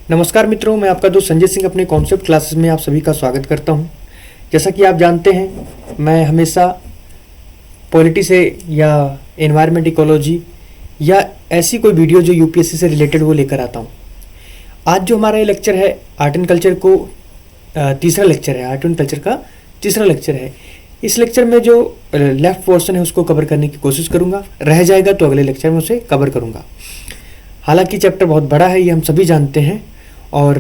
नमस्कार मित्रों, मैं आपका दोस्त संजय सिंह अपने कॉन्सेप्ट क्लासेस में आप सभी का स्वागत करता हूं। जैसा कि आप जानते हैं, मैं हमेशा पॉलिटी से या एनवायरनमेंट इकोलॉजी या ऐसी कोई वीडियो जो यूपीएससी से रिलेटेड वो लेकर आता हूं। आज जो हमारा ये लेक्चर है आर्ट एंड कल्चर को तीसरा लेक्चर है, आर्ट एंड कल्चर का तीसरा लेक्चर है। इस लेक्चर में जो लेफ्ट पोर्शन है उसको कवर करने की कोशिश करूँगा, रह जाएगा तो अगले लेक्चर में उसे कवर करूँगा। हालांकि चैप्टर बहुत बड़ा है, ये हम सभी जानते हैं, और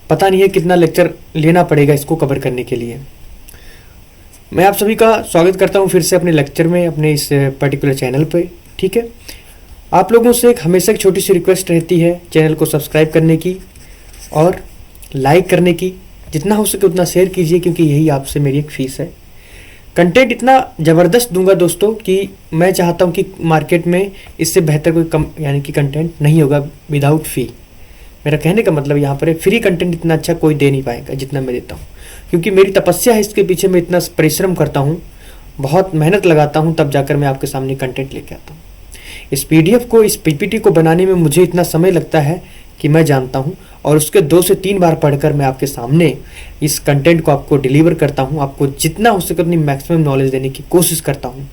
पता नहीं है कितना लेक्चर लेना पड़ेगा इसको कवर करने के लिए। मैं आप सभी का स्वागत करता हूं फिर से अपने लेक्चर में, अपने इस पर्टिकुलर चैनल पे। ठीक है, आप लोगों से हमेशा एक छोटी सी रिक्वेस्ट रहती है चैनल को सब्सक्राइब करने की और लाइक करने की। जितना हो सके उतना शेयर कीजिए, क्योंकि यही आपसे मेरी एक फीस है। कंटेंट इतना ज़बरदस्त दूंगा दोस्तों कि मैं चाहता हूं कि मार्केट में इससे बेहतर कोई कम यानी कि कंटेंट नहीं होगा विदाउट फ़ी। मेरा कहने का मतलब यहाँ पर है, फ्री कंटेंट इतना अच्छा कोई दे नहीं पाएगा जितना मैं देता हूँ, क्योंकि मेरी तपस्या है इसके पीछे। मैं इतना परिश्रम करता हूँ, बहुत मेहनत लगाता हूँ, तब जाकर मैं आपके सामने कंटेंट लेके आता हूँ। इस पीडीएफ को, इस पीपीटी को बनाने में मुझे इतना समय लगता है कि मैं जानता हूँ, और उसके 2 से 3 बार पढ़कर मैं आपके सामने इस कंटेंट को आपको डिलीवर करता हूँ। आपको जितना हो सके उतनी मैक्सिमम नॉलेज देने की कोशिश करता हूँ।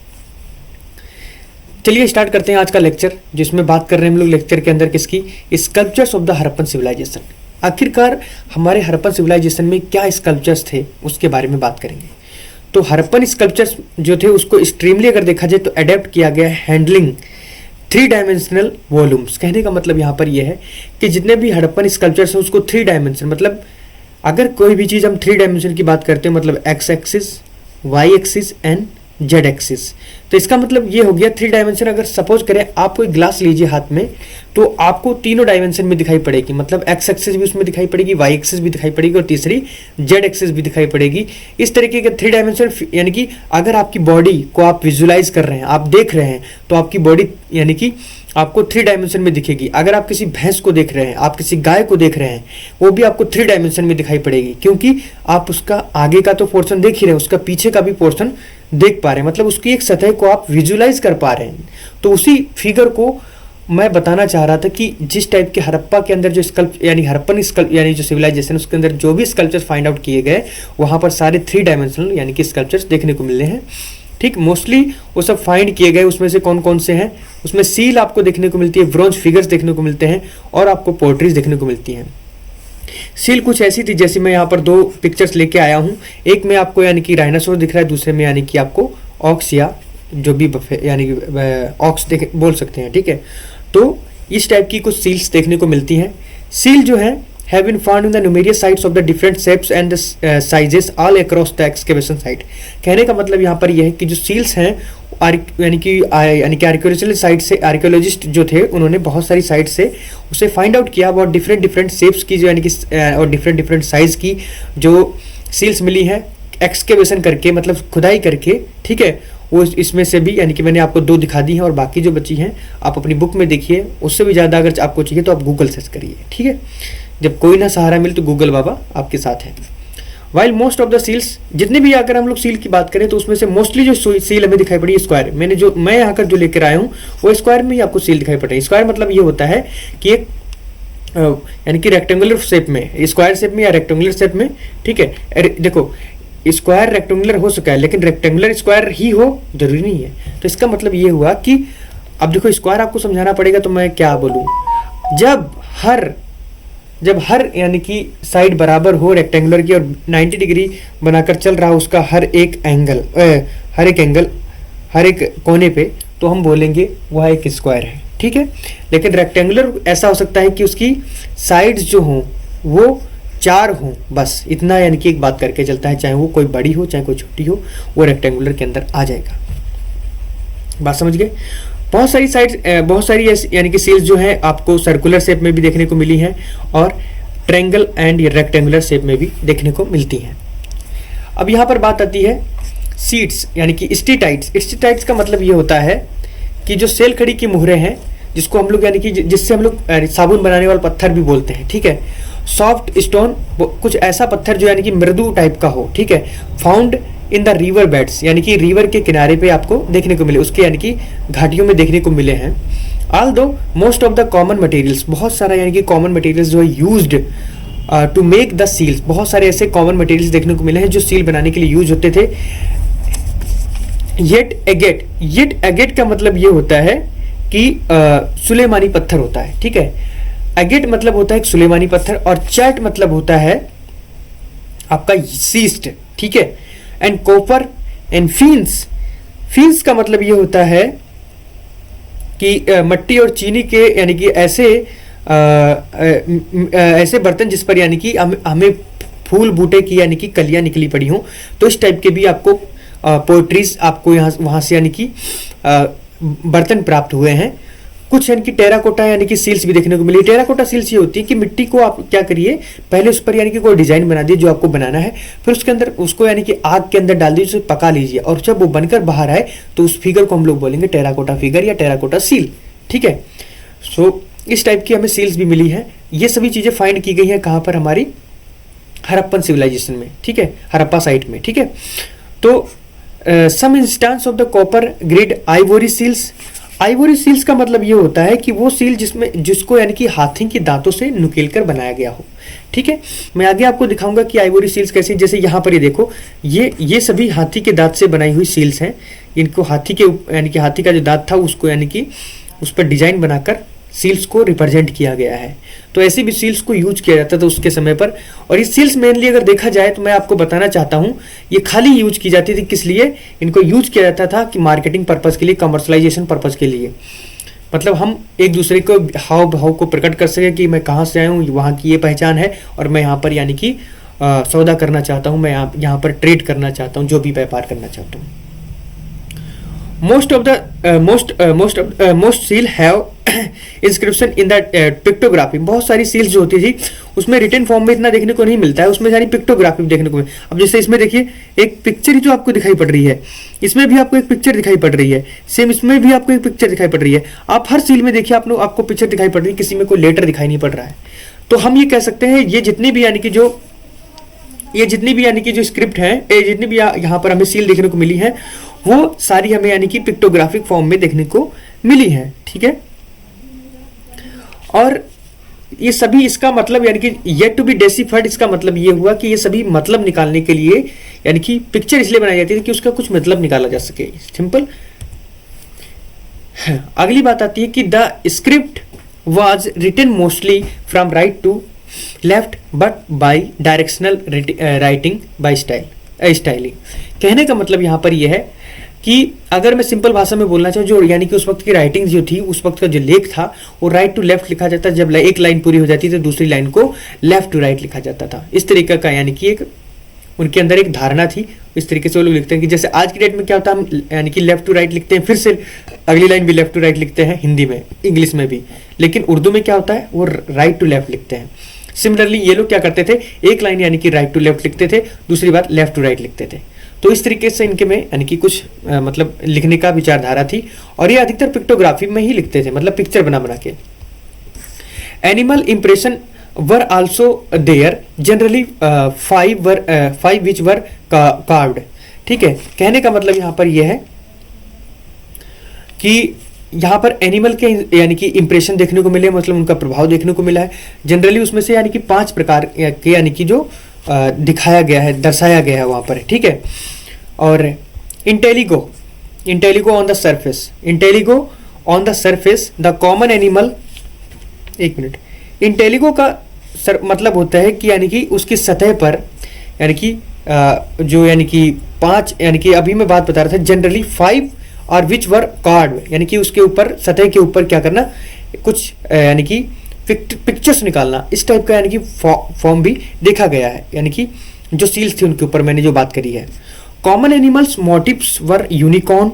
चलिए स्टार्ट करते हैं आज का लेक्चर, जिसमें बात कर रहे हैं हम लोग लेक्चर के अंदर किसकी, sculptures of the Harappan civilization. आखिरकार हमारे हड़प्पन सिविलाइजेशन में क्या स्कल्पचर्स थे उसके बारे में बात करेंगे। तो हड़प्पन स्कल्पचर्स जो थे उसको एक्सट्रीमली अगर देखा जाए तो अडेप्ट किया गया है हैंडलिंग 3 डायमेंशनल वॉल्यूम्स। कहने का मतलब यहाँ पर यह है कि जितने भी हड़प्पन स्कल्पचर्स हैं उसको 3 डायमेंशन, मतलब अगर कोई भी चीज़ हम 3 डायमेंशन की बात करते हैं, मतलब X axis, Y axis and Z axis. तो इसका मतलब ये हो गया 3 डायमेंशन। अगर सपोज करें आप कोई ग्लास लीजिए हाथ में, तो आपको तीनों डायमेंशन में दिखाई पड़ेगी, मतलब एक्स एक्सिस भी उसमें दिखाई पड़ेगी, वाई एक्सिस भी दिखाई पड़ेगी, और तीसरी जेड एक्सिस भी दिखाई पड़ेगी। इस तरीके के 3 डायमेंशन, यानी कि अगर आपकी बॉडी को आप विजुलाइज कर रहे हैं, आप देख रहे हैं, तो आपकी बॉडी यानी कि आपको 3 डायमेंशन में दिखेगी। अगर आप किसी भैंस को देख रहे हैं, आप किसी गाय को देख रहे हैं, वो भी आपको 3 डायमेंशन में दिखाई पड़ेगी, क्योंकि आप उसका आगे का तो पोर्शन देख ही रहे हैं, उसका पीछे का भी पोर्शन देख पा रहे हैं, मतलब उसकी एक सतह को आप विजुलाइज कर पा रहे हैं। तो उसी फिगर को मैं बताना चाह रहा था कि जिस टाइप के हड़प्पा के अंदर जो स्कल्प यानी हड़प्पन स्कल्प यानी जो सिविलाइजेशन, उसके अंदर जो भी स्कल्पचर्स फाइंड आउट किए गए, वहाँ पर सारे 3 डायमेंशनल यानी कि स्कल्पचर्स देखने को मिले हैं। ठीक, मोस्टली वो सब फाइंड किए गए। उसमें से कौन कौन से हैं, उसमें सील आपको देखने को मिलती है, ब्रॉन्ज फिगर्स देखने को मिलते हैं, और आपको पोर्ट्रीज देखने को मिलती हैं। सील कुछ ऐसी थी, जैसे मैं यहाँ पर 2 पिक्चर्स लेके आया हूँ। एक में आपको यानी कि डायनासोर दिख रहा है, दूसरे में यानी कि आपको ऑक्स या जो भी यानी कि ऑक्स बोल सकते हैं। ठीक है, तो इस टाइप की कुछ सील्स देखने को मिलती हैं। सील जो है have been found in the numerous sites of the different shapes and sizes all across the excavation site। कहने का मतलब यहाँ पर यह है कि जो सील्स हैं यानी कि आर्कियोलॉजिकल साइट से, आर्कियोलॉजिस्ट जो थे उन्होंने बहुत सारी साइट से उसे फाइंड आउट किया, बहुत डिफरेंट शेप्स की जो यानी कि और डिफरेंट साइज की जो सील्स मिली हैं एक्सकेवेशन करके, मतलब खुदाई करके। ठीक है, वो इसमें से भी यानी कि मैंने आपको 2 दिखा दी हैं, और बाकी जो बची हैं आप अपनी बुक में देखिए। उससे भी ज़्यादा अगर आपको चाहिए तो आप गूगल सर्च करिए। ठीक है, जब कोई ना सहारा मिले तो गूगल बाबा आपके साथ है। While most of the seals, जितने भी अगर हम लोग सील की बात करें तो उसमें से मोस्टली जो सील हमें दिखाई पड़ी स्क्वायर। मैं यहाँ कर जो लेकर आया हूँ वो स्क्वायर में ही आपको सील दिखाई पड़ रही है। स्क्वायर मतलब ये होता है कि एक यानी कि रेक्टेंगुलर शेप में, स्क्वायर शेप में या रेक्टेंगुलर शेप में। ठीक है, देखो स्क्वायर रेक्टेंगुलर हो सका है, लेकिन रेक्टेंगुलर स्क्वायर ही हो जरूरी नहीं है। तो इसका मतलब ये हुआ कि अब देखो स्क्वायर आपको समझाना पड़ेगा, तो मैं क्या बोलूँ, जब हर यानी कि साइड बराबर हो रेक्टेंगुलर की, और 90 डिग्री बनाकर चल रहा हो उसका हर एक कोने पे, तो हम बोलेंगे वह एक स्क्वायर है। ठीक है, लेकिन रेक्टेंगुलर ऐसा हो सकता है कि उसकी साइड्स जो हों वो 4 हों, बस इतना यानी कि एक बात करके चलता है, चाहे वो कोई बड़ी हो चाहे कोई छोटी हो, वो रेक्टेंगुलर के अंदर आ जाएगा। बात समझ गए। बहुत सारी साइड्स, बहुत सारी यानी कि सील्स जो है आपको सर्कुलर शेप में भी देखने को मिली हैं, और ट्रायंगल एंड रेक्टेंगुलर शेप में भी देखने को मिलती हैं। अब यहाँ पर बात आती है सीड्स यानी कि स्टीटाइट्स। स्टीटाइट्स का मतलब ये होता है कि जो सेल खड़ी की मुहरें हैं, जिसको हम लोग यानी कि जिससे हम लोग साबुन बनाने वाला पत्थर भी बोलते हैं। ठीक है, सॉफ्ट स्टोन, कुछ ऐसा पत्थर जो यानी कि मृदु टाइप का हो। ठीक है, found in the river beds, यानी कि रिवर के किनारे पे आपको देखने को मिले, उसके यानी कि घाटियों में देखने को मिले हैं। Although most of the common materials, बहुत सारा यानी कि कॉमन मटेरियल्स जो है used to make the seals, बहुत सारे ऐसे कॉमन मटेरियल्स देखने को मिले हैं जो सील बनाने के लिए यूज होते थे। येट एगेट का मतलब ये होता है कि सुलेमानी पत्थर होता है, ठीक है। एगेट मतलब होता है एक सुलेमानी पत्थर, और चैट मतलब होता है आपका सीस्ट, ठीक है। एंड कॉपर एंड फीन्स का मतलब ये होता है कि मट्टी और चीनी के यानी कि ऐसे बर्तन जिस पर यानी कि हमें फूल बूटे की यानी कि कलियां निकली पड़ी हों, तो इस टाइप के भी आपको पोएट्रीज आपको यहाँ वहां से यानी कि बर्तन प्राप्त हुए हैं। कुछ यानी कि टेराकोटा यानी कि सील्स भी देखने को मिली। टेराकोटा सील्स ये होती है कि मिट्टी को आप क्या करिए, पहले उस पर यानी कि कोई डिजाइन बना दिए जो आपको बनाना है, फिर उसके अंदर उसको यानी कि आग के अंदर डाल दीजिए, उसे पका लीजिए, और जब वो बनकर बाहर आए तो उस फिगर को हम लोग बोलेंगे टेराकोटा फिगर या टेराकोटा सील, ठीक है। सो इस टाइप की हमें सील्स भी मिली है। ये सभी चीजें फाइंड की गई हैं कहाँ पर, हमारी हड़प्पन सिविलाइजेशन में, ठीक है, हड़प्पा साइट में, ठीक है। तो some instance of the copper grade ivory seals. Ivory seals का मतलब ये होता है कि वो सील जिसको यानी कि हाथी के दांतों से नुकेल कर बनाया गया हो, ठीक है। मैं आगे आपको दिखाऊंगा कि आइवोरी सील्स कैसी, जैसे यहाँ पर ये देखो, ये सभी हाथी के दांत से बनाई हुई सील्स हैं। इनको हाथी के यानी कि हाथी का जो दांत था उसको यानी कि उस पर डिजाइन बनाकर सील्स को रिप्रेजेंट किया गया है। तो ऐसे भी सील्स को यूज किया जाता था उसके समय पर। और ये सील्स मेनली अगर देखा जाए तो मैं आपको बताना चाहता हूँ, ये खाली यूज की जाती थी, किस लिए इनको यूज किया जाता था कि मार्केटिंग पर्पज के लिए, कमर्शलाइजेशन पर्पज के लिए। मतलब हम एक दूसरे को हाव भाव को प्रकट कर सके कि मैं कहाँ से आया हूँ, वहाँ की ये पहचान है, और मैं यहाँ पर यानी कि सौदा करना चाहता हूँ, मैं यहाँ पर ट्रेड करना चाहता हूँ, जो भी व्यापार करना चाहता हूँ। Most seal have inscription in the pictography. बहुत सारी सील्स जो होती थी उसमें रिटन फॉर्म में इतना देखने को नहीं मिलता है, उसमें सारी पिक्टोग्राफी देखने को। अब जैसे इसमें देखिए एक पिक्चर जो आपको दिखाई पड़ रही है, इसमें भी आपको एक पिक्चर दिखाई पड़ रही है, सेम इसमें भी आपको एक पिक्चर दिखाई पड़ रही है। आप हर सील में देखिए आपको पिक्चर दिखाई पड़ रही है, किसी में कोई लेटर दिखाई नहीं पड़ रहा है। तो हम ये कह सकते हैं ये जितनी भी यानी कि जो स्क्रिप्ट है, जितनी भी यहाँ पर हमें सील देखने को मिली है, वो सारी हमें यानी कि पिक्टोग्राफिक फॉर्म में देखने को मिली है, ठीक है। और ये सभी, इसका मतलब यानी कि येट टू बी डेसिफाइड, इसका मतलब ये हुआ कि ये सभी मतलब निकालने के लिए यानी कि पिक्चर इसलिए बनाई जाती थी कि उसका कुछ मतलब निकाला जा सके, सिंपल। अगली बात आती है कि the script was written mostly from right to left but bidirectional writing by styling. कहने का मतलब यहाँ पर यह है कि अगर मैं सिंपल भाषा में बोलना चाहूँ, जो यानी कि उस वक्त की राइटिंग जो थी, उस वक्त का जो लेख था वो राइट टू लेफ्ट लिखा जाता। जब एक लाइन पूरी हो जाती तो दूसरी लाइन को लेफ्ट टू राइट लिखा जाता था। इस तरीके का यानी कि एक उनके अंदर एक धारणा थी। इस तरीके से वो लोग लिखते हैं कि जैसे आज की डेट में क्या होता है, हम यानी कि लेफ्ट टू राइट लिखते हैं, फिर से अगली लाइन भी लेफ्ट टू राइट लिखते हैं, हिंदी में, इंग्लिश में भी। लेकिन उर्दू में क्या होता है, वो राइट टू लेफ्ट लिखते हैं। सिमिलरली ये लोग क्या करते थे, एक लाइन यानी कि राइट टू लेफ्ट लिखते थे, दूसरी बार लेफ्ट टू राइट लिखते थे। तो इस तरीके से इनके में यानी कि कुछ मतलब लिखने का विचारधारा थी। और ये अधिकतर पिक्टोग्राफी में ही लिखते थे, मतलब पिक्चर बना बना के। Animal impression were also there, generally 5 which were carved. ठीक है, कहने का मतलब यहाँ पर यह है कि यहाँ पर एनिमल के यानी कि इंप्रेशन देखने को मिले, मतलब उनका प्रभाव देखने को मिला है। जनरली उसमें से यानी कि 5 प्रकार के यानी कि जो दिखाया गया है, दर्शाया गया है वहाँ पर, ठीक है। और Intelligo on the surface the common animal, एक मिनट, इंटेलिगो का मतलब होता है कि यानी कि उसकी सतह पर यानी कि जो यानी कि 5 यानी कि अभी मैं बात बता रहा था, जनरली 5 और विच वर कार्ड, यानी कि उसके ऊपर सतह के ऊपर क्या करना, कुछ यानी कि पिक्चर्स निकालना, इस टाइप का यानी कि फॉर्म भी देखा गया है। यानी कि जो सील्स थी उनके ऊपर मैंने जो बात करी है। Common animals motives were unicorn,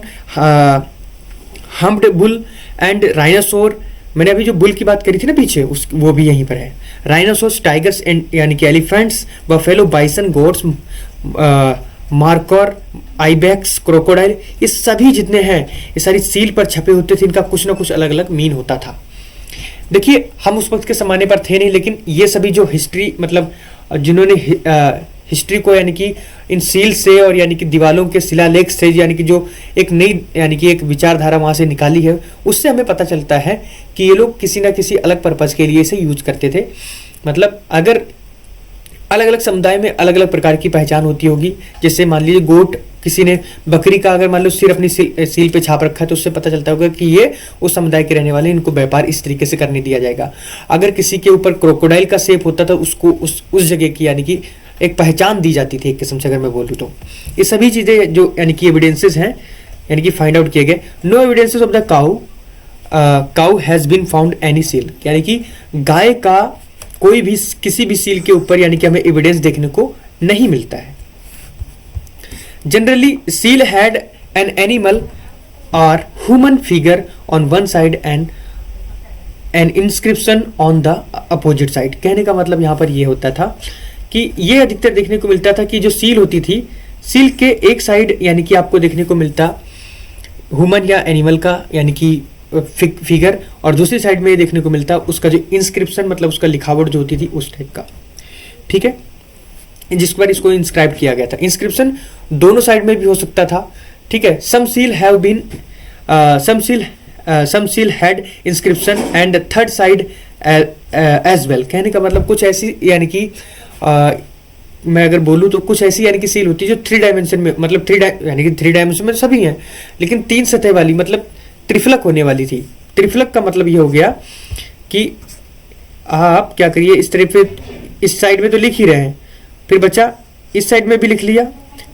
humped bull and राइनासोर। मैंने अभी जो बुल की बात करी थी ना पीछे, वो भी यहीं पर है। राइनासोर्स, टाइगर्स एंड यानी कि elephants, buffalo, bison, goats, marker, ibex, crocodile, ये सभी जितने हैं ये सारी सील पर छपे होते थे। इनका कुछ ना कुछ अलग अलग मीन होता था। देखिए हम उस वक्त के ज़माने पर थे नहीं, लेकिन ये सभी जो हिस्ट्री मतलब जिन्होंने हिस्ट्री को यानी कि इन सील से और यानी कि दीवालों के शिलालेख से यानी कि जो एक नई यानी कि एक विचारधारा वहाँ से निकाली है, उससे हमें पता चलता है कि ये लोग किसी ना किसी अलग पर्पज़ के लिए इसे यूज करते थे। मतलब अगर अलग अलग समुदाय में अलग अलग प्रकार की पहचान होती होगी, जैसे मान लीजिए गोट, किसी ने बकरी का अगर मान लो सिर अपनी सील पे छाप रखा है तो उससे पता चलता होगा कि ये उस समुदाय के रहने वाले, इनको व्यापार इस तरीके से करने दिया जाएगा। अगर किसी के ऊपर क्रोकोडाइल का शेप होता था, उसको उस जगह की यानी कि एक पहचान दी जाती थी एक किस्म से, अगर मैं बोलूँ तो। ये सभी चीज़ें जो यानी कि एविडेंसेस हैं यानी कि फाइंड आउट किए गए। No evidences of the cow has been found any seal, यानी कि गाय का कोई भी किसी भी सील के ऊपर यानी कि हमें एविडेंस देखने को नहीं मिलता है। Generally seal had an animal और human figure on one side and N inscription on the opposite side. कहने का मतलब यहाँ पर ये होता था कि ये अधिकतर देखने को मिलता था कि जो सील होती थी, सील के एक साइड यानी कि आपको देखने को मिलता ह्यूमन या एनिमल का यानी कि फिगर, और दूसरी साइड में ये देखने को मिलता उसका जो इंस्क्रिप्शन मतलब उसका लिखावट जो होती थी उस टाइप का। ठीक है, जिस पर इसको इंस्क्राइब किया गया था। इंस्क्रिप्शन दोनों साइड में भी हो सकता था। ठीक है, सम seal had inscription and third side as well. कहने का मतलब कुछ ऐसी यानी कि मैं अगर बोलूँ तो कुछ ऐसी यानी कि सील होती है जो 3 डायमेंशन में, मतलब यानी कि 3 डायमेंशन में सभी हैं, लेकिन 3 सतह वाली, मतलब त्रिफलक होने वाली थी। त्रिफलक का मतलब ये हो गया कि आप क्या करिए, इस तरफ इस साइड में तो लिख ही रहे हैं, फिर बचा इस साइड में भी लिख लिया,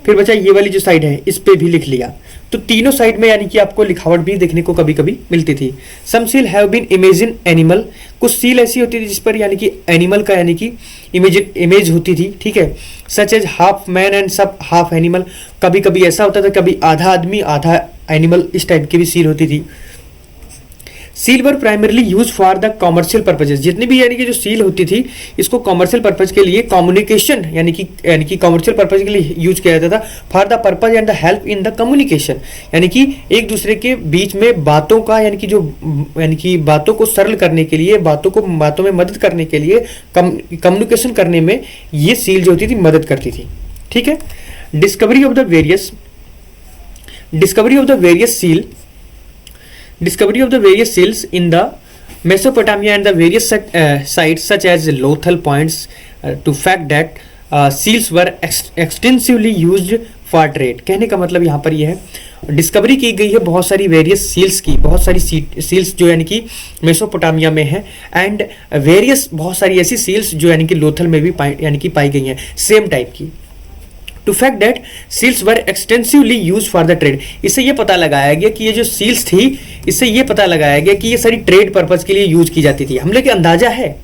फिर बचा ये वाली जो साइड है इस पे भी लिख लिया। तो तीनों साइड में यानी कि आपको लिखावट भी देखने को कभी कभी मिलती थी। सम seal have been imagine animal, कुछ सील ऐसी होती थी जिस पर यानी कि एनिमल का यानी कि इमेज होती थी। ठीक है, such as half man and sub half animal. कभी कभी ऐसा होता था, कभी आधा आदमी आधा एनिमल, इस टाइप की भी सील होती थी। Seal were primarily use for the commercial purposes. जितनी भी यानी कि जो सील होती थी, इसको कॉमर्शियल पर्पज के लिए, कम्युनिकेशन यानी कि कॉमर्शियल पर्पज के लिए यूज किया जाता था। For the purpose and the help in the communication, यानी कि एक दूसरे के बीच में बातों का यानी कि जो यानी कि बातों को सरल करने के लिए, बातों में मदद करने के लिए, कम्युनिकेशन करने में ये सील जो होती थी मदद करती थी। ठीक है, discovery of the various seals in the Mesopotamia and the various sites such as Lothal points to fact that seals were extensively used for trade। कहने का मतलब यहाँ पर यह है, डिस्कवरी की गई है बहुत सारी वेरियस सील्स की, बहुत सारी सील्स जो यानी कि मेसोपोटामिया में है, एंड वेरियस बहुत सारी ऐसी सील्स जो यानी कि लोथल में भी यानी कि पाई गई हैं सेम टाइप की। To fact that seals were extensively use for the trade. इससे ये पता लगाया गया कि ये जो सील्स थी, इससे ये पता लगाया गया कि ये सारी ट्रेड पर्पज के लिए यूज की जाती थी। हम लोग अंदाजा है,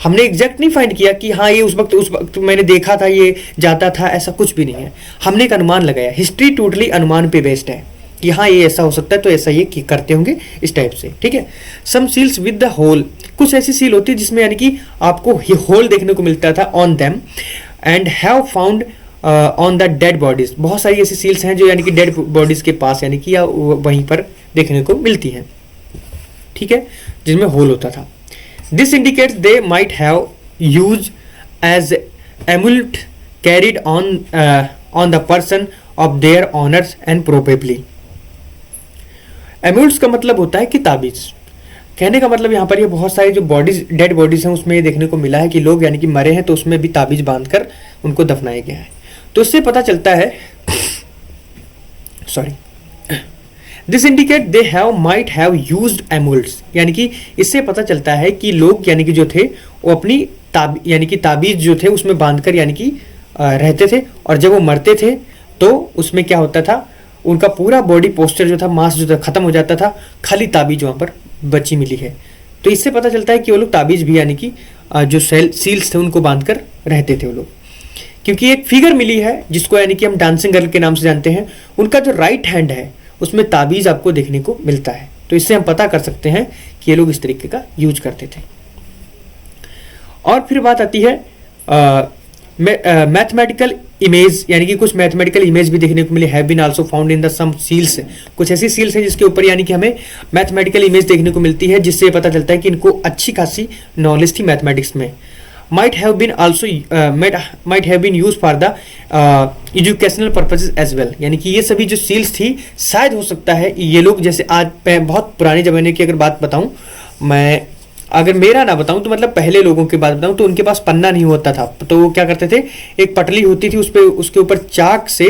हमने एग्जैक्ट नहीं फाइंड किया कि हाँ ये उस वक्त मैंने देखा था ये जाता था, ऐसा कुछ भी नहीं है। हमने एक अनुमान लगाया। हिस्ट्री टोटली अनुमान पे बेस्ड है कि हाँ ये ऐसा हो सकता है, तो ऐसा ये करते होंगे इस टाइप से। ठीक है, सम सील्स विद द होल, कुछ ऐसी सील होती है जिसमें यानी कि आपको होल देखने को मिलता था on them, and have found on the dead bodies. बहुत सारी ऐसी सील्स हैं जो यानी कि डेड बॉडीज के पास यानी कि या वहीं पर देखने को मिलती हैं। ठीक है, जिसमें होल होता था। This indicates they might have use as emulate carried on the person of their honours and probably. Amulets का मतलब होता है कि ताबीज। कहने का मतलब यहाँ पर ये बहुत सारी जो बॉडीज, डेड बॉडीज हैं, उसमें ये देखने को मिला है कि लोग यानी कि मरे हैं तो उसमें भी ताबीज बांधकर उनको दफनाया गया है। तो इससे पता चलता है, this indicate they have might have used amulets, यानी कि इससे पता चलता है कि लोग यानी कि जो थे वो अपनी यानी कि ताबीज जो थे उसमें बांधकर यानी कि रहते थे, और जब वो मरते थे तो उसमें क्या होता था, उनका पूरा बॉडी पोस्चर जो था, मांस जो था खत्म हो जाता था, खाली ताबीज वहाँ पर बची मिली है। तो इससे पता चलता है कि वो लोग ताबीज भी यानी कि जो सील्स थे उनको बांधकर रहते थे वो लोग। क्योंकि एक फिगर मिली है जिसको यानी कि हम डांसिंग गर्ल के नाम से जानते हैं, उनका जो राइट हैंड है उसमें ताबीज आपको देखने को मिलता है। तो इससे हम पता कर सकते हैं कि ये लोग इस तरीके का यूज करते थे। और फिर बात आती है मैथमेटिकल इमेज, यानी कि कुछ मैथमेटिकल इमेज भी देखने को मिले, have been also found in the some seals. कुछ ऐसी सील्स हैं जिसके ऊपर यानी कि हमें मैथमेटिकल इमेज देखने को मिलती है, जिससे पता चलता है कि इनको अच्छी खासी नॉलेज थी मैथमेटिक्स में। might have been also might have been used for the educational purposes as well। यानी कि ये सभी जो सील्स थी शायद हो सकता है ये लोग, जैसे आज बहुत पुराने ज़माने की अगर बात बताऊं, मैं अगर मेरा ना बताऊं तो मतलब पहले लोगों की बात बताऊं तो उनके पास पन्ना नहीं होता था, तो वो क्या करते थे, एक पटली होती थी, उस पे उसके ऊपर चाक से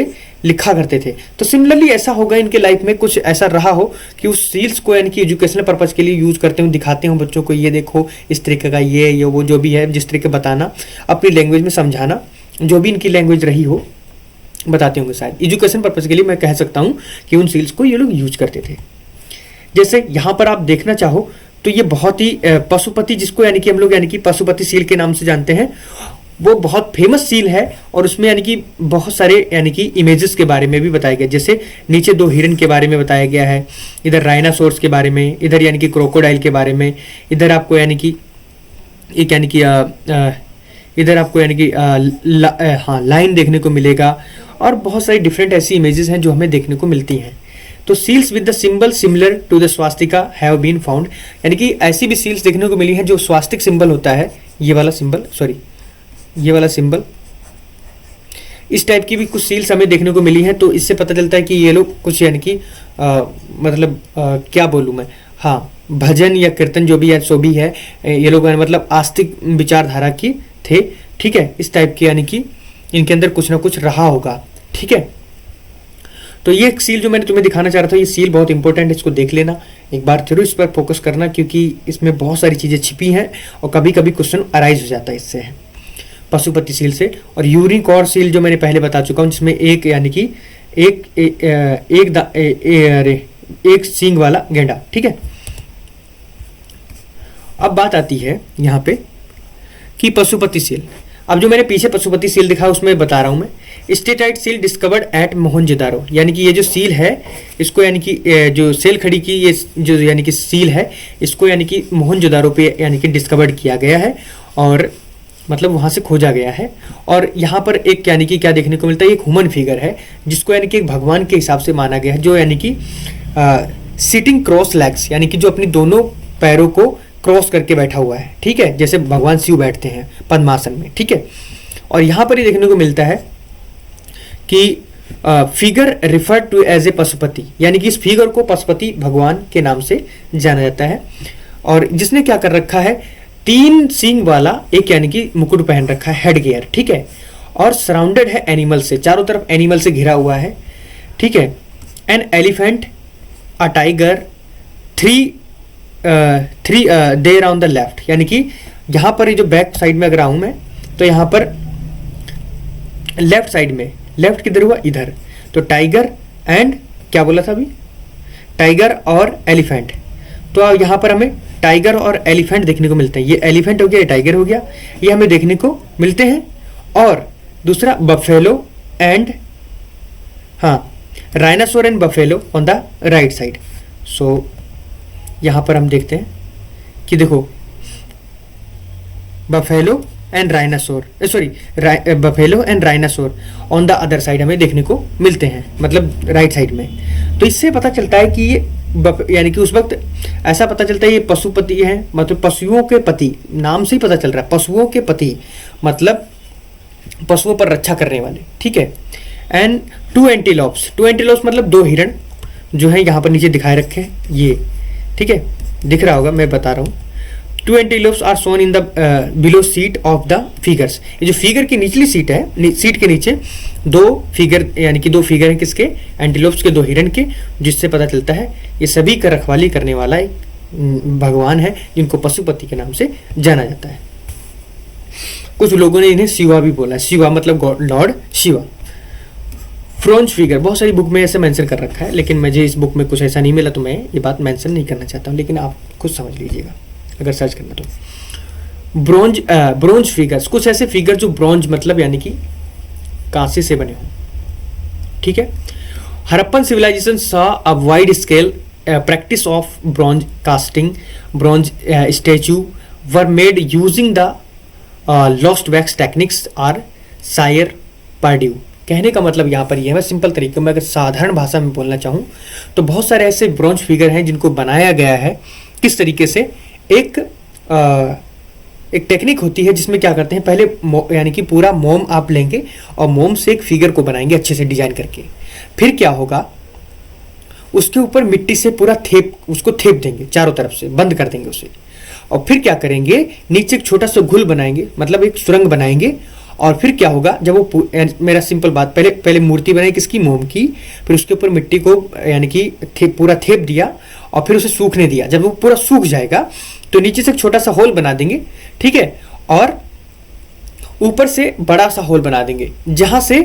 लिखा करते थे। तो सिमिलरली ऐसा होगा इनके लाइफ में, कुछ ऐसा रहा हो कि उस सील्स को यानी कि एजुकेशनल पर्पज़ के लिए यूज़ करते हो, दिखाते हो बच्चों को, ये देखो इस तरीके का ये वो जो भी है, जिस तरीके बताना, अपनी लैंग्वेज में समझाना, जो भी इनकी लैंग्वेज रही हो बताते होंगे। शायद एजुकेशन पर्पज़ के लिए मैं कह सकता हूँ कि उन सील्स को ये लोग यूज करते थे। जैसे यहाँ पर आप देखना चाहो तो ये बहुत ही पशुपति, जिसको यानी कि हम लोग यानी कि पशुपति सील के नाम से जानते हैं, वो बहुत फेमस सील है और उसमें यानी कि बहुत सारे यानी कि इमेजेस के बारे में भी बताया गया। जैसे नीचे 2 हिरन के बारे में बताया गया है, इधर राइनासोर्स के बारे में, इधर यानी कि क्रोकोडाइल के बारे में, इधर आपको यानी कि एक यानी कि इधर आपको यानी कि हाँ लाइन देखने को मिलेगा, और बहुत सारी डिफरेंट ऐसी इमेजेस हैं जो हमें देखने को मिलती हैं। तो seals with the symbol similar to the swastika have been found, यानी कि ऐसी भी सील्स देखने को मिली हैं जो स्वास्तिक सिंबल होता है, ये वाला सिंबल, इस टाइप की भी कुछ सील्स हमें देखने को मिली हैं। तो इससे पता चलता है कि ये लोग कुछ यानी कि मतलब क्या बोलूँ मैं, हाँ भजन या कीर्तन जो भी है सो भी है, ये लोग मतलब आस्तिक विचारधारा की थे, ठीक है, इस टाइप की, यानी कि इनके अंदर कुछ ना कुछ रहा होगा, ठीक है। तो ये एक सील जो मैंने तुम्हें दिखाना चाह रहा था, ये सील बहुत इंपॉर्टेंट है, इसको देख लेना एक बार, जरूर इस पर फोकस करना, क्योंकि इसमें बहुत सारी चीज़ें छिपी हैं और कभी कभी क्वेश्चन अराइज हो जाता है इससे, पशुपति सील से। और यूनिकॉर्न सील जो मैंने पहले बता चुका हूँ, जिसमें एक यानी कि एक सींग वाला गेंडा, ठीक है। अब बात आती है यहाँ पे कि पशुपति सील, अब जो मैंने पीछे पशुपति सील दिखा उसमें बता रहा हूँ मैं, steatite seal discovered at Mohenjodaro, यानी कि ये जो सील है इसको यानी कि जो सेल खड़ी की ये जो यानी कि सील है, इसको यानी कि मोहनजोदारो पे यानी कि डिस्कवर्ड किया गया है, और मतलब वहाँ से खोजा गया है। और यहाँ पर एक यानी कि क्या देखने को मिलता है, एक ह्यूमन फिगर है जिसको यानी कि एक भगवान के हिसाब से माना गया है, जो यानी कि सिटिंग क्रॉस लेग्स, यानी कि जो अपनी दोनों पैरों को क्रॉस करके बैठा हुआ है, ठीक है, जैसे भगवान शिव बैठते हैं पद्मासन में, ठीक है। और यहाँ पर ये देखने को मिलता है कि figure refer to as a Pashupati, यानी कि इस फिगर को पशुपति भगवान के नाम से जाना जाता है। और जिसने क्या कर रखा है, 3 सींग वाला एक यानी कि मुकुट पहन रखा है, हेड गियर, ठीक है, और सराउंडेड है एनिमल से, चारों तरफ एनिमल से घिरा हुआ है, ठीक है। An elephant, a tiger, three there on the left, यानी कि यहाँ पर ये जो बैक साइड में अगर आऊँ मैं तो यहाँ पर लेफ्ट साइड में, लेफ्ट किधर हुआ, इधर, तो टाइगर एंड क्या बोला था अभी, टाइगर और एलिफेंट। तो यहाँ पर हमें टाइगर और एलिफेंट देखने को मिलते हैं, ये एलिफेंट हो गया, ये टाइगर हो गया, ये हमें देखने को मिलते हैं। और दूसरा buffalo and rhinoceros and buffalo on the right side. So यहाँ पर हम देखते हैं कि देखो buffalo and rhinoceros, buffalo and rhinoceros on the other side हमें देखने को मिलते हैं, मतलब राइट साइड में। तो इससे पता चलता है कि ये यानी कि उस वक्त ऐसा पता चलता है ये पशुपति हैं, मतलब पशुओं के पति, नाम से ही पता चल रहा है पशुओं के पति, मतलब पशुओं पर रक्षा करने वाले, ठीक है। एंड 2 एंटीलोप्स, 2 एंटीलोप्स मतलब 2 हिरण जो है यहाँ पर नीचे दिखाए रखे हैं, ये ठीक है, दिख रहा होगा, मैं बता रहा हूँ। 2 antelopes are shown in the below seat of the figures, ये जो फिगर की निचली सीट है, सीट के नीचे 2 फिगर यानी कि 2 फिगर हैं किसके, एंटीलोप्स के, 2 हिरण के, जिससे पता चलता है ये सभी का रखवाली करने वाला एक भगवान है जिनको पशुपति के नाम से जाना जाता है। कुछ लोगों ने इन्हें शिवा भी बोला, शिवा मतलब लॉर्ड शिवा। ब्रोंज फिगर बहुत सारी बुक में ऐसे मेंशन कर रखा है, लेकिन मुझे इस बुक में कुछ ऐसा नहीं मिला तो मैं ये बात मेंशन नहीं करना चाहता हूँ, लेकिन आप खुद समझ लीजिएगा अगर सर्च करना तो। ब्रोंज फिगर्स, कुछ ऐसे फिगर जो ब्रोंज मतलब यानी कि कांसे से बने हों, ठीक है। Harappan civilization saw a wide scale practice of bronze casting, bronze statue were made using the lost wax techniques are cire perdue. कहने का मतलब यहाँ पर यह है, सिंपल तरीके में अगर साधारण भाषा में बोलना चाहूँ तो बहुत सारे ऐसे ब्रोंज फिगर हैं जिनको बनाया गया है किस तरीके से, एक एक टेक्निक होती है जिसमें क्या करते हैं, पहले यानी कि पूरा मोम आप लेंगे और मोम से एक फिगर को बनाएंगे अच्छे से डिजाइन करके। फिर क्या होगा, उसके ऊपर मिट्टी से पूरा उसको थेप देंगे, चारों तरफ से बंद कर देंगे उसे। और फिर क्या करेंगे, नीचे एक छोटा सा घुल बनाएंगे, मतलब एक सुरंग बनाएंगे। और फिर क्या होगा, जब वो मेरा सिंपल बात, पहले मूर्ति बनाई किसकी, मोम की। फिर उसके ऊपर मिट्टी को यानी कि पूरा थेप दिया और फिर उसे सूखने दिया। जब वो पूरा सूख जाएगा तो नीचे से एक छोटा सा होल बना देंगे, ठीक है, और ऊपर से बड़ा सा होल बना देंगे, जहां से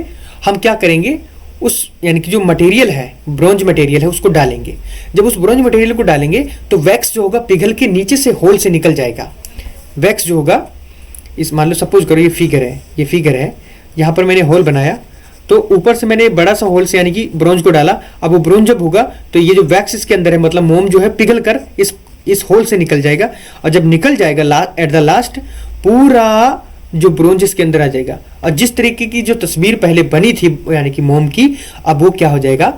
हम क्या करेंगे, उस यानी कि जो मटेरियल है, ब्रोंज मटेरियल है, उसको डालेंगे। जब उस ब्रोंज मटेरियल को डालेंगे तो वैक्स जो होगा पिघल के नीचे से होल से निकल जाएगा। वैक्स जो होगा, इस मान लो सपोज करो ये फिगर है, यहाँ पर मैंने होल बनाया, तो ऊपर से मैंने बड़ा सा होल से यानी कि ब्रोंज को डाला। अब वो ब्रोंज जब होगा तो ये जो वैक्स इसके अंदर है, मतलब मोम जो है, पिघल कर इस होल से निकल जाएगा। और जब निकल जाएगा एट द लास्ट, पूरा जो ब्रोंज इसके अंदर आ जाएगा। और जिस तरीके की जो तस्वीर पहले बनी थी यानी कि मोम की, अब वो क्या हो जाएगा,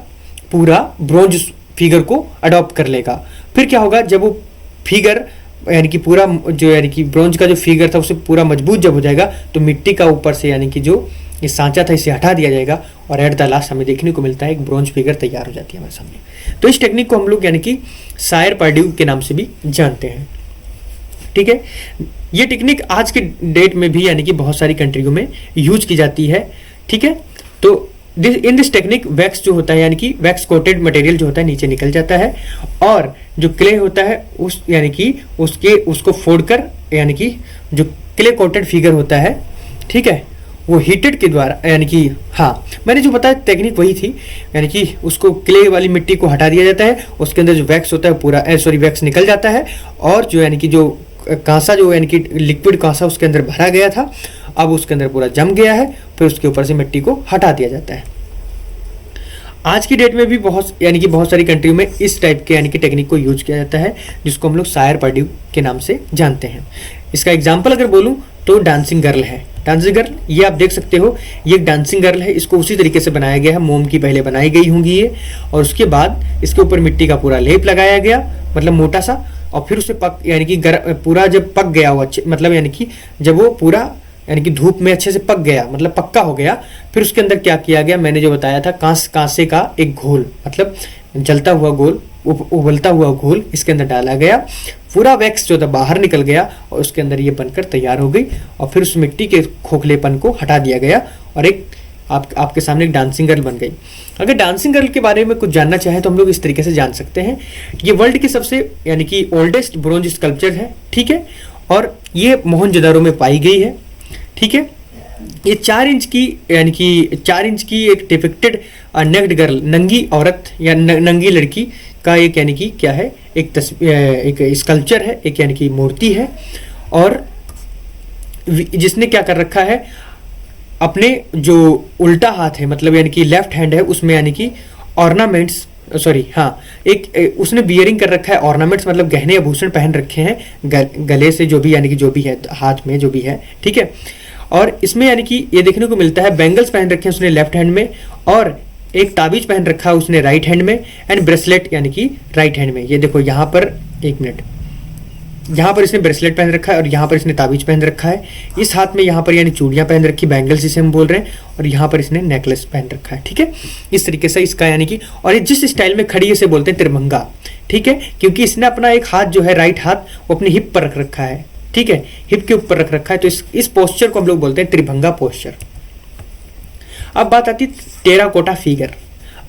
पूरा ब्रोंज फिगर को अडॉप्ट कर लेगा। फिर क्या होगा, जब वो फिगर यानी कि पूरा जो यानी कि ब्रोंज का जो फिगर था उसे पूरा मजबूत जब हो जाएगा, तो मिट्टी का ऊपर से यानी कि जो ये सांचा था इसे हटा दिया जाएगा और एट द लास्ट हमें देखने को मिलता है एक ब्रोंज फिगर तैयार हो जाती है हमारे सामने। तो इस टेक्निक को हम लोग यानी कि सायर पर्ड्यू के नाम से भी जानते हैं, ठीक है। ये टेक्निक आज के डेट में भी यानी कि बहुत सारी कंट्रियों में यूज की जाती है, ठीक है। तो इन दिस टेक्निक वैक्स जो होता है यानी कि वैक्स कोटेड मटेरियल जो होता है नीचे निकल जाता है, और जो क्ले होता है उस यानी कि उसको फोड़कर यानी कि जो क्ले कोटेड फिगर होता है, ठीक है, वो हीटेड के द्वारा यानी कि, हाँ मैंने जो बताया टेक्निक वही थी, यानी कि उसको क्ले वाली मिट्टी को हटा दिया जाता है, उसके अंदर जो वैक्स होता है पूरा वैक्स निकल जाता है, और जो यानी कि जो कांसा जो यानी कि लिक्विड कांसा उसके अंदर भरा गया था, अब उसके अंदर पूरा जम गया है, फिर उसके ऊपर से मिट्टी को हटा दिया जाता है। आज की डेट में भी बहुत सारी कंट्रियों में इस टाइप के यानी कि टेक्निक को यूज किया जाता है, जिसको हम लोग सायर पर्ड्यू के नाम से जानते हैं। इसका एग्जाम्पल अगर बोलूँ तो डांसिंग गर्ल है। डांसिंग गर्ल ये आप देख सकते हो, ये एक डांसिंग गर्ल है, इसको उसी तरीके से बनाया गया है, मोम की पहले बनाई गई होंगी ये, और उसके बाद इसके ऊपर मिट्टी का पूरा लेप लगाया गया, मतलब मोटा सा, और फिर उसे यानी कि पूरा जब पक गया वो अच्छे, मतलब यानी कि जब वो पूरा यानी कि धूप में अच्छे से पक गया, मतलब पक्का हो गया, फिर उसके अंदर क्या किया गया, मैंने जो बताया था, कांसे का एक घोल, मतलब जलता हुआ घोल, उबलता हुआ घोल इसके अंदर डाला गया, पूरा वैक्स जो था बाहर निकल गया और उसके अंदर ये बनकर तैयार हो गई, और फिर उस मिट्टी के खोखलेपन को हटा दिया गया और एक आपके सामने एक डांसिंग गर्ल बन गई। अगर डांसिंग गर्ल के बारे में कुछ जानना चाहे तो हम लोग इस तरीके से जान सकते हैं, ये वर्ल्ड की सबसे यानी कि ओल्डेस्ट ब्रोंज स्कल्पचर है, ठीक है, और ये मोहनजोदारो में पाई गई है, ठीक है। ये 4 इंच की यानी कि 4 इंच की एक डिपिक्टेड नेक्ड गर्ल, नंगी औरत या नंगी लड़की का एक यानी कि क्या है, एक स्कल्पचर है, एक यानी कि मूर्ति है, और जिसने क्या कर रखा है, अपने जो उल्टा हाथ है, मतलब यानी कि लेफ्ट हैंड है, उसमें यानी कि ऑर्नामेंट्स, सॉरी हाँ, एक उसने बियरिंग कर रखा है ऑर्नामेंट्स, मतलब गहने आभूषण पहन रखे हैं गले से, जो भी यानी कि जो भी है हाथ में जो भी है, ठीक है। और इसमें यानी कि ये देखने को मिलता है, बैंगल्स पहन रखे हैं उसने लेफ्ट हैंड में, और एक ताबीज पहन रखा है उसने राइट हैंड में, एंड ब्रेसलेट यानी कि राइट हैंड में। ये देखो यहाँ पर, एक मिनट, यहाँ पर इसने ब्रेसलेट पहन रखा है और यहाँ पर इसने ताबीज पहन रखा है, इस हाथ में यहाँ पर यानी चूड़ियाँ पहन रखी, बैंगल्स जिसे हम बोल रहे हैं, और यहाँ पर इसने नेकलेस पहन रखा है, ठीक है। इस तरीके से इसका यानी कि, और ये जिस स्टाइल में खड़ी है इसे बोलते हैं त्रिभंगा, ठीक है, क्योंकि इसने अपना एक हाथ जो है राइट हाथ वो अपनी हिप पर रख रखा है, ठीक है, हिप के ऊपर रख रखा है, तो इस पोस्चर को हम लोग बोलते हैं त्रिभंगा पोस्चर। अब बात आती टेराकोटा फिगर।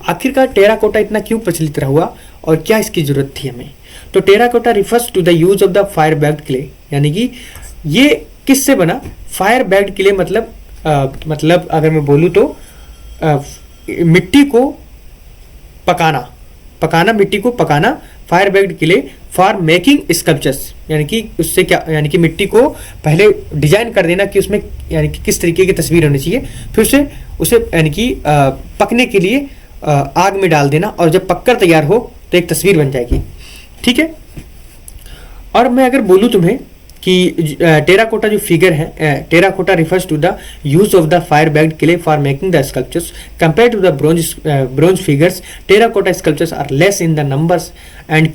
आखिरकार टेराकोटा इतना क्यों प्रचलित हुआ और क्या इसकी जरूरत थी हमें? तो terracotta refers to the use of the fire baked clay, यानी कि ये किससे बना? फायर बैग्ड क्ले मतलब अगर मैं बोलूँ तो मिट्टी को पकाना, मिट्टी को पकाना, fire baked clay for making sculptures, यानी कि उससे क्या, यानी कि मिट्टी को पहले डिजाइन कर देना कि उसमें यानी कि किस तरीके की तस्वीर होनी चाहिए, फिर उसे यानी कि पकने के लिए आग में डाल देना, और जब पककर तैयार हो तो एक तस्वीर बन जाएगी, ठीक है। और मैं अगर बोलूँ तुम्हें कि टेराकोटा जो फिगर है, terracotta refers to the use of the fire baked clay for making the sculptures compare to the bronze figures, terracotta sculptures are less in the numbers and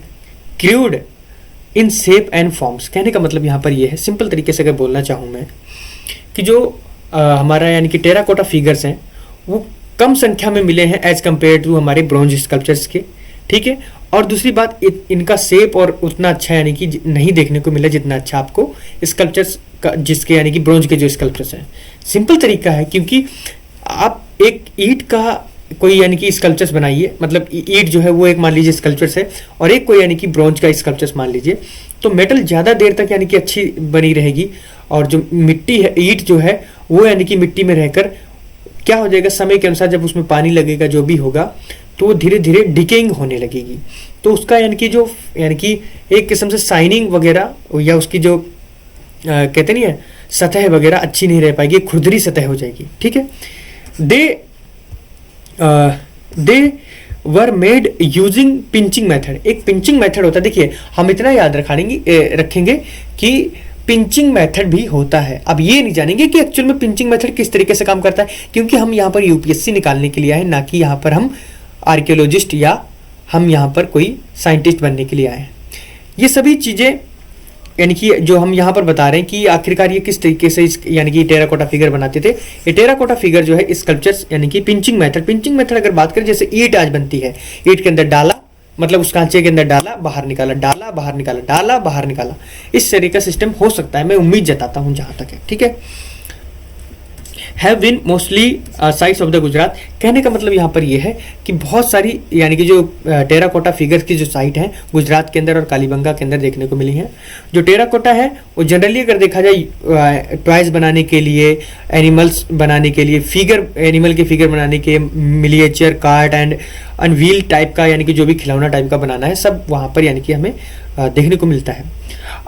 crude in shape and forms. कहने का मतलब यहाँ पर ये है, simple तरीके से अगर बोलना चाहूँ मैं, कि जो हमारा यानी कि टेराकोटा फिगर्स हैं वो कम संख्या में मिले हैं एज कम्पेयर टू हमारे ब्रॉन्ज स्कल्पचर्स के, ठीक है। और दूसरी बात, इनका शेप और उतना अच्छा यानी कि नहीं देखने को मिला जितना अच्छा आपको स्कल्पचर्स का, जिसके यानी कि ब्रॉन्ज के जो स्कल्पचर्स हैं। सिंपल तरीका है, क्योंकि आप एक ईंट का कोई यानी कि स्कल्पचर्स बनाइए, मतलब ईंट जो है वो एक मान लीजिए स्कल्पचर्स है, और एक कोई यानी कि ब्रॉन्ज का स्कल्पचर्स मान लीजिए, तो मेटल ज़्यादा देर तक यानी कि अच्छी बनी रहेगी, और जो मिट्टी है, ईंट जो है वो यानी कि मिट्टी में रहकर क्या हो जाएगा, समय के अनुसार जब उसमें पानी लगेगा, जो भी होगा, तो वो धीरे धीरे डिकेइंग होने लगेगी। तो उसका यानी कि जो यानी कि एक किस्म से शाइनिंग वगैरह या उसकी जो कहते नहीं है सतह वगैरह अच्छी नहीं रह पाएगी, खुरदरी सतह हो जाएगी, ठीक है। They were made using pinching method. एक पिंचिंग मेथड होता है, देखिए हम इतना याद रखेंगे कि पिंचिंग मेथड भी होता है। अब ये नहीं जानेंगे कि एक्चुअल में पिंचिंग मेथड किस तरीके से काम करता है, क्योंकि हम यहाँ पर यूपीएससी निकालने के लिए आए, ना कि यहाँ पर हम आर्कियोलॉजिस्ट या हम यहाँ पर कोई साइंटिस्ट बनने के लिए आए हैं। ये सभी चीज़ें यानी कि जो हम यहाँ पर बता रहे हैं कि आखिरकार ये किस तरीके से यानी कि टेराकोटा फिगर बनाते थे। ये टेराकोटा फिगर जो है स्कल्पचर्स यानी कि पिंचिंग मेथड अगर बात करें, जैसे ईंट आज बनती है, ईंट के अंदर डाला, मतलब उस कांचे के अंदर डाला, बाहर निकाला, डाला, बाहर निकाला, डाला, बाहर निकाला, इस तरह का सिस्टम हो सकता है, मैं उम्मीद जताता हूँ जहाँ तक है, ठीक है। Have been mostly sites of the Gujarat. कहने का मतलब यहाँ पर यह है कि बहुत सारी यानी कि जो टेराकोटा फिगर्स की जो साइट हैं गुजरात के अंदर और कालीबंगा के अंदर देखने को मिली हैं। जो टेराकोटा है वो जनरली अगर देखा जाए टॉयज बनाने के लिए, एनिमल्स बनाने के लिए, एनिमल के फिगर बनाने के, मिनिएचर, कार्ट एंड अनव्हील टाइप का यानी कि जो भी खिलौना टाइप का बनाना है, सब वहाँ पर यानी कि हमें देखने को मिलता है।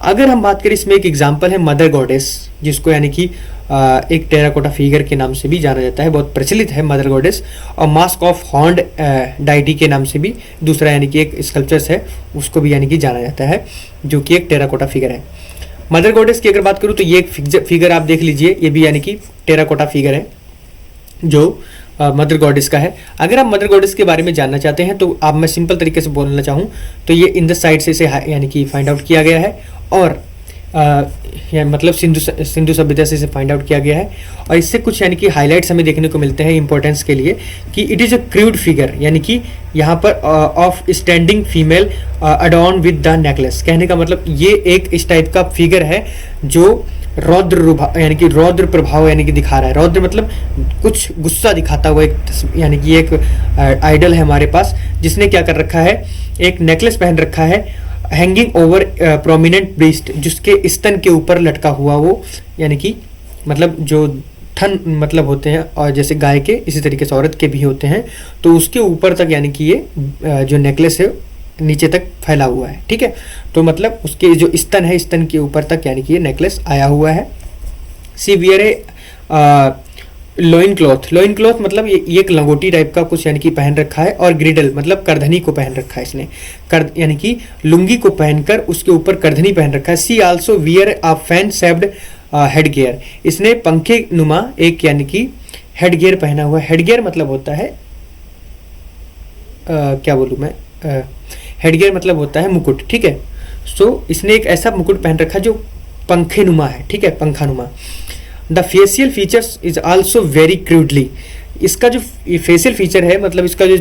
अगर हम बात करें, इसमें एक एग्जाम्पल है मदर गॉडेस, जिसको यानी कि एक टेराकोटा फिगर के नाम से भी जाना जाता है, बहुत प्रचलित है मदर गॉडेस, और मास्क ऑफ हॉर्न्ड डाइटी के नाम से भी दूसरा यानी कि एक स्कल्पचर्स है, उसको भी यानी कि जाना जाता है, जो कि एक टेराकोटा फिगर है। मदर गॉडेस की अगर बात करूँ तो ये एक फिगर आप देख लीजिए, ये भी यानी कि टेराकोटा फिगर है जो मदर गॉडेस का है। अगर आप मदर गॉडेस के बारे में जानना चाहते हैं तो आप, मैं सिंपल तरीके से बोलना चाहूँ तो ये इन द साइड से इसे यानी कि फाइंड आउट किया गया है, और मतलब सिंधु सभ्यता से इसे फाइंड आउट किया गया है। और इससे कुछ यानी कि हाइलाइट्स हमें देखने को मिलते हैं इंपॉर्टेंस के लिए, कि it is a crude figure, यानी कि यहाँ पर of standing female adorn with the necklace. कहने का मतलब ये एक इस टाइप का फिगर है जो रौद्र यानी कि रौद्र प्रभाव यानी कि दिखा रहा है। रौद्र मतलब कुछ गुस्सा दिखाता हुआ एक यानी कि एक आइडल है हमारे पास, जिसने क्या कर रखा है, एक नेकलेस पहन रखा है, हैंगिंग ओवर प्रोमिनेंट ब्रेस्ट, जिसके स्तन के ऊपर लटका हुआ वो, यानी कि मतलब जो थन मतलब होते हैं, और जैसे गाय के इसी तरीके से औरत के भी होते हैं, तो उसके ऊपर तक यानी कि ये जो नेकलेस है नीचे तक फैला हुआ है, ठीक है। तो मतलब उसके जो स्तन है, स्तन के ऊपर तक यानी कि ये नेकलेस आया हुआ है। सी वियर ए लोइन क्लॉथ मतलब ये एक लंगोटी टाइप का कुछ यानी कि पहन रखा है, और ग्रिडल मतलब करधनी को पहन रखा है इसने, यानी कि लुंगी को पहनकर उसके ऊपर करधनी पहन रखा है। She also wear a fan shaped head gear, इसने पंखे नुमा एक यानी कि हेड गियर पहना हुआ है। हेड गियर मतलब होता है क्या बोलूँ मैं, हेड गियर मतलब होता है मुकुट, ठीक है। सो इसने एक ऐसा मुकुट पहन रखा जो पंखे नुमा है, ठीक है, पंखा नुमा। The facial features is also very crudely, इसका जो फेशियल फीचर है मतलब इसका जो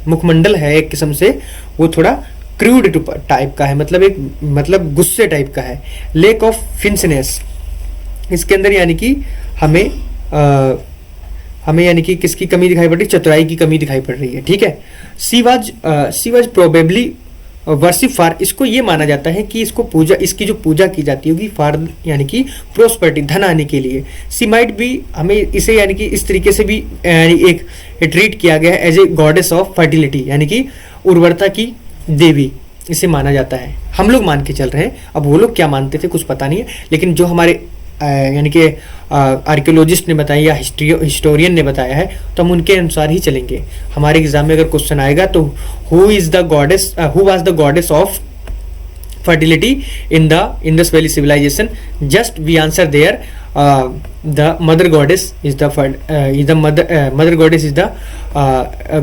मुखमंडल है एक किस्म से वो थोड़ा क्रूड टाइप का है, मतलब एक मतलब गुस्से टाइप का है। लेक ऑफ फिंसनेस, इसके अंदर यानी कि हमें यानी कि किसकी कमी दिखाई पड़ रही है, चतुराई की कमी दिखाई पड़ रही है, ठीक है। She was probably worship for, इसको ये माना जाता है कि इसकी जो पूजा की जाती होगी फॉर यानी कि प्रोस्पेरिटी, धन आने के लिए। सी माइट भी, हमें इसे यानी कि इस तरीके से भी एक ट्रीट किया गया है as a goddess of fertility, यानी कि उर्वरता की देवी इसे माना जाता है। हम लोग मान के चल रहे हैं, अब वो लोग क्या मानते थे कुछ पता नहीं है, लेकिन जो हमारे यानी कि आर्कियोलॉजिस्ट ने बताया या हिस्टोरियन ने बताया है तो हम उनके अनुसार ही चलेंगे। हमारे एग्जाम में अगर क्वेश्चन आएगा तो who was the goddess of fertility in the Indus valley civilization, just we answer there the mother goddess is the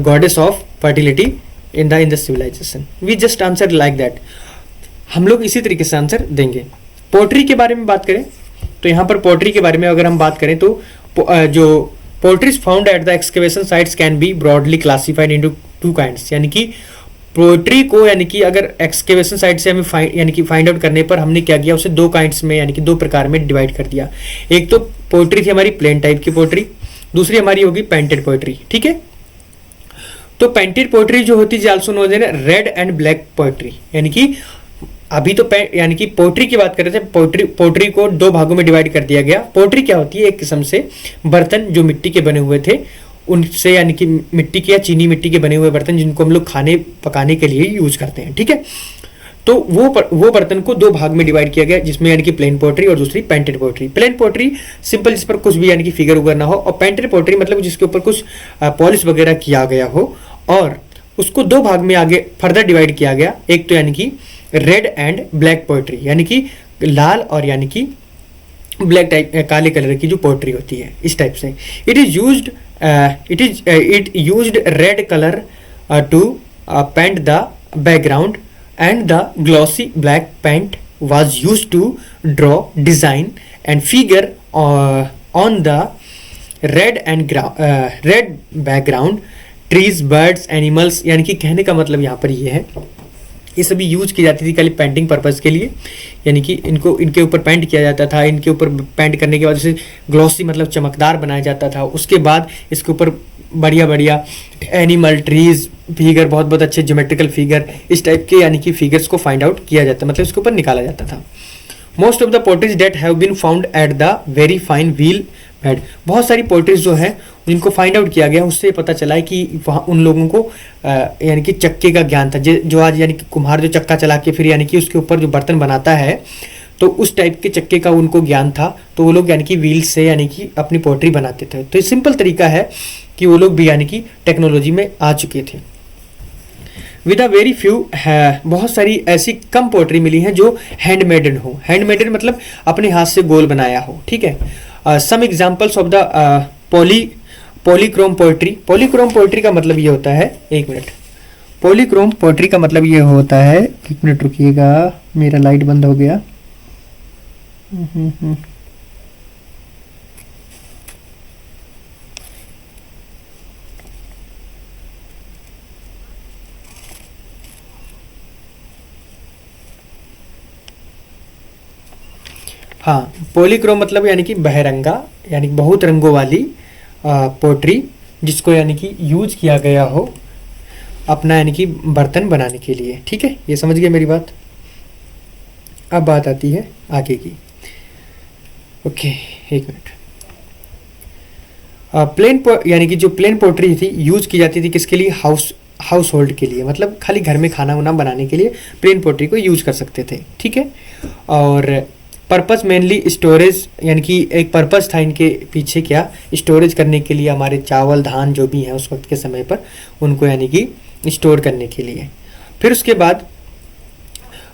goddess of fertility in the Indus civilization. We just answered like that. हम लोग इसी तरीके से answer देंगे। Pottery के बारे में बात करें तो यहाँ पर पोट्री के बारे में अगर हम बात करें तो जो potteries found at the excavation sites can be broadly classified into two kinds, यानी कि पोट्री को यानी कि अगर एक्सकेवेशन साइट से हमें फाइंड आउट करने पर हमने क्या किया, उसे दो काइंड्स में यानी कि दो प्रकार में डिवाइड कर दिया। एक तो पोट्री थी हमारी प्लेन टाइप की पोट्री, दूसरी हमारी होगी पेंटेड पोट्री। ठीक है, तो पेंटेड पोट्री जो होती है also known as red and black pottery, यानी कि अभी तो यानी कि पोट्री की बात कर रहे थे। पोट्री को दो भागों में डिवाइड कर दिया गया। पोट्री क्या होती है, एक किस्म से बर्तन जो मिट्टी के बने हुए थे उनसे, यानी कि मिट्टी के या चीनी मिट्टी के बने हुए बर्तन जिनको हम लोग खाने पकाने के लिए यूज करते हैं। ठीक है, तो वो बर्तन को दो भाग में डिवाइड किया गया, जिसमें यानी कि प्लेन पोट्री और दूसरी painted pottery. Plain pottery simple, जिस पर कुछ भी यानी कि फिगर उगर ना हो, और पेंटेड पोट्री मतलब जिसके ऊपर कुछ पॉलिश वगैरह किया गया हो, और उसको दो भाग में आगे फर्दर डिवाइड किया गया। एक तो यानी कि रेड एंड ब्लैक पोट्री, यानी कि लाल और यानी कि ब्लैक टाइप काले कलर की जो पोट्री होती है, इस टाइप से। It used red colour to paint the background and the glossy black paint was used to draw design and figure on the red background, trees, birds, animals। यानी कि कहने का मतलब यहाँ पर ये है, ये सभी यूज की जाती थी खाली पेंटिंग पर्पस के लिए, यानी कि इनको इनके ऊपर पेंट किया जाता था। इनके ऊपर पेंट करने के बाद इसे ग्लॉसी मतलब चमकदार बनाया जाता था। उसके बाद इसके ऊपर बढ़िया बढ़िया एनिमल, ट्रीज, फिगर, बहुत बहुत अच्छे ज्योमेट्रिकल फिगर, इस टाइप के यानी कि फिगर्स को फाइंड आउट किया जाता, मतलब इसके ऊपर निकाला जाता था। Most of the potteries that have been found at the very fine wheel bed. बहुत सारी पोट्रीज जो है जिनको फाइंड आउट किया गया, उससे पता चला है कि वहाँ उन लोगों को यानी कि चक्के का ज्ञान था। जो आज यानी कि कुम्हार जो चक्का चला के फिर यानी कि उसके ऊपर जो बर्तन बनाता है, तो उस टाइप के चक्के का उनको ज्ञान था। तो वो लोग यानी कि व्हील से यानी कि अपनी पोट्री बनाते थे। तो ये सिंपल तरीका है कि वो लोग भी यानी कि टेक्नोलॉजी में आ चुके थे। विद अ वेरी फ्यू है, बहुत सारी ऐसी कम पोट्री मिली हैं जो हैंडमेडन हो। हैंडमेडन मतलब अपने हाथ से गोल बनाया हो। ठीक है, some examples of the polychrome pottery. Polychrome pottery का मतलब ये होता है, एक मिनट, पॉलीक्रोम पोट्री का मतलब ये होता है, एक मिनट रुकिएगा, मेरा लाइट बंद हो गया। हाँ, पॉलीक्रोम मतलब यानी कि बहरंगा, यानी बहुत रंगों वाली पोट्री, जिसको यानी कि यूज किया गया हो अपना यानी कि बर्तन बनाने के लिए। ठीक है, ये समझ गए मेरी बात। अब बात आती है आगे की। ओके, एक मिनट। यानी कि जो प्लेन पोट्री थी यूज की जाती थी किसके लिए, हाउस होल्ड के लिए, मतलब खाली घर में खाना वाना बनाने के लिए प्लेन पोट्री को यूज कर सकते थे। ठीक है, और पर्पस मेनली स्टोरेज, यानी कि एक पर्पस था इनके पीछे, क्या, स्टोरेज करने के लिए, हमारे चावल धान जो भी हैं उस वक्त के समय पर उनको यानी कि स्टोर करने के लिए। फिर उसके बाद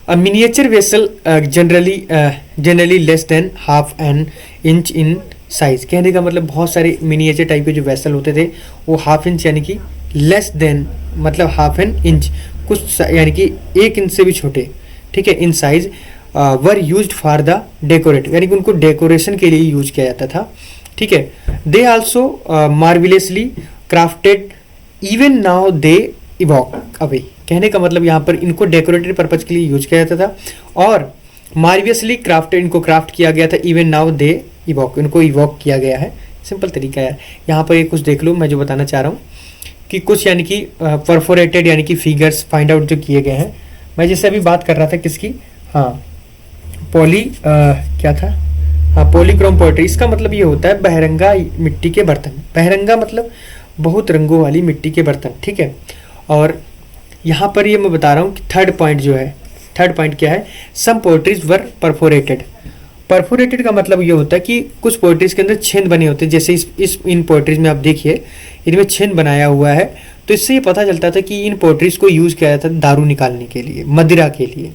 miniature vessel generally less than half an inch in size. कहने का मतलब बहुत सारे मिनिएचर टाइप के जो वेसल होते थे वो हाफ इंच यानी कि लेस देन मतलब हाफ एन इंच, कुछ यानी कि 1 इंच से भी छोटे। ठीक है, in size were used for the decorative, यानी कि उनको डेकोरेशन के लिए यूज किया जाता था। ठीक है, they also marvellously crafted even now they evoke awe. कहने का मतलब यहाँ पर इनको डेकोरेटिव पर्पज के लिए यूज किया जाता था, और मार्वियसली क्राफ्टेड, इनको क्राफ्ट किया गया था, इवन नाउ दे इवॉक, इनको इवॉक किया गया है। सिंपल तरीका है। यहाँ पर ये कुछ देख लो, मैं जो बताना चाह रहा हूँ कि कुछ यानी कि परफोरेटेड यानी कि फिगर्स फाइंड आउट जो किए गए हैं। मैं जैसे अभी बात कर रहा था किसकी, हाँ, क्या था, हाँ, पॉलीक्रोम पोट्री। इसका मतलब ये होता है बहरंगा मिट्टी के बर्तन। बहरंगा मतलब बहुत रंगों वाली मिट्टी के बर्तन। ठीक है, और यहाँ पर ये मैं बता रहा हूँ कि थर्ड पॉइंट जो है, थर्ड पॉइंट क्या है, सम पोट्रीज वर परफोरेटेड। परफोरेटेड का मतलब ये होता है कि कुछ पोट्रीज के अंदर छेद बने होते हैं, जैसे इन पोट्रीज में आप देखिए इनमें छेद बनाया हुआ है। तो इससे ये पता चलता था कि इन पोट्रीज को यूज किया जाता था दारू निकालने के लिए, मदिरा के लिए।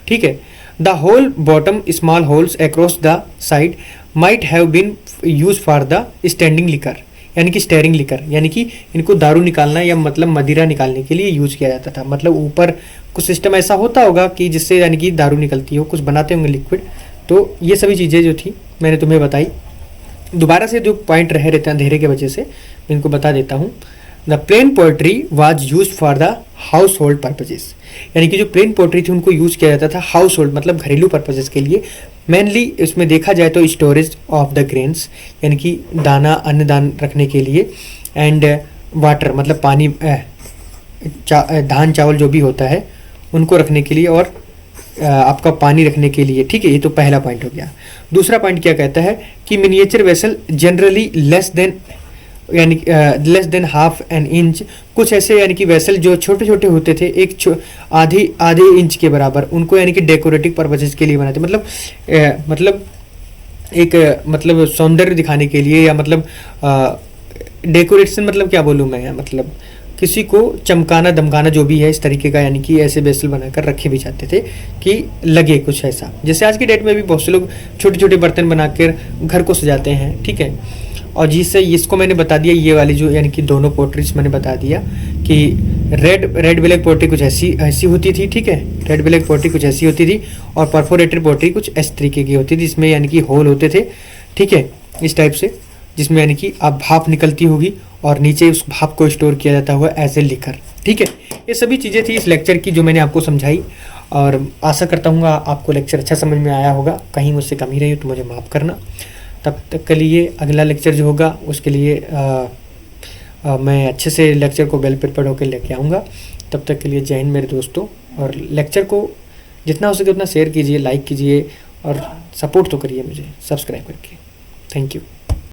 ठीक है, the whole bottom small holes across the side might have been use for the standing liquor, यानी कि स्टेरिंग लिकर, यानी कि इनको दारू निकालना या मतलब मदिरा निकालने के लिए यूज किया जाता था। मतलब ऊपर कुछ सिस्टम ऐसा होता होगा कि जिससे यानी कि दारू निकलती हो, कुछ बनाते होंगे लिक्विड। तो ये सभी चीज़ें जो थी मैंने तुम्हें बताई। दोबारा से जो पॉइंट रह रहते हैं अंधेरे की वजह से मैं इनको बता देता हूँ। The plain poetry was use for the household purposes, यानी कि जो प्लेन पोएट्री थी उनको यूज किया जाता था हाउस होल्ड मतलब घरेलू पर्पजेस के लिए। मेनली इसमें देखा जाए तो स्टोरेज ऑफ द ग्रेन्स, यानी कि दाना अन्न दान रखने के लिए, एंड वाटर मतलब पानी, धान चावल जो भी होता है उनको रखने के लिए, और आपका पानी रखने के लिए। ठीक है, ये तो पहला पॉइंट हो गया। दूसरा पॉइंट क्या कहता है कि miniature vessel generally less than half an inch, कुछ ऐसे यानी कि वेसल जो छोटे छोटे होते थे, एक आधे इंच के बराबर, उनको यानी कि डेकोरेटिव पर्पजेस के लिए बनाते, मतलब मतलब सौंदर्य दिखाने के लिए, या मतलब डेकोरेशन, मतलब क्या बोलूँ मैं, मतलब किसी को चमकाना दमकाना जो भी है इस तरीके का, यानी कि ऐसे वेसल बनाकर रखे भी जाते थे कि लगे कुछ ऐसा। जैसे आज की डेट में भी बहुत से लोग छोटे छोटे बर्तन बनाकर घर को सजाते हैं। ठीक है, और जिससे इसको मैंने बता दिया, ये वाली जो यानी कि दोनों पोट्रीज मैंने बता दिया कि रेड ब्लैक पोट्री कुछ ऐसी होती थी। ठीक है, रेड ब्लैक पोट्री कुछ ऐसी होती थी, और परफोरेटेड पोट्री कुछ इस तरीके की होती थी, इसमें यानी कि होल होते थे। ठीक है, इस टाइप से, जिसमें यानी कि अब भाप निकलती होगी और नीचे उस भाप को स्टोर किया जाता हुआ एज ए लिकर। ठीक है, ये सभी चीज़ें थी इस लेक्चर की जो मैंने आपको समझाई, और आशा करता हूँ आपको लेक्चर अच्छा समझ में आया होगा। कहीं मुझसे कमी रही हो तो मुझे माफ़ करना। तब तक के लिए अगला लेक्चर जो होगा उसके लिए मैं अच्छे से लेक्चर को वेल प्रिपेयर्ड होकर लेके आऊँगा। तब तक के लिए जय हिंद मेरे दोस्तों, और लेक्चर को जितना हो सके उतना शेयर कीजिए, लाइक कीजिए, और सपोर्ट तो करिए मुझे सब्सक्राइब करके। Thank you.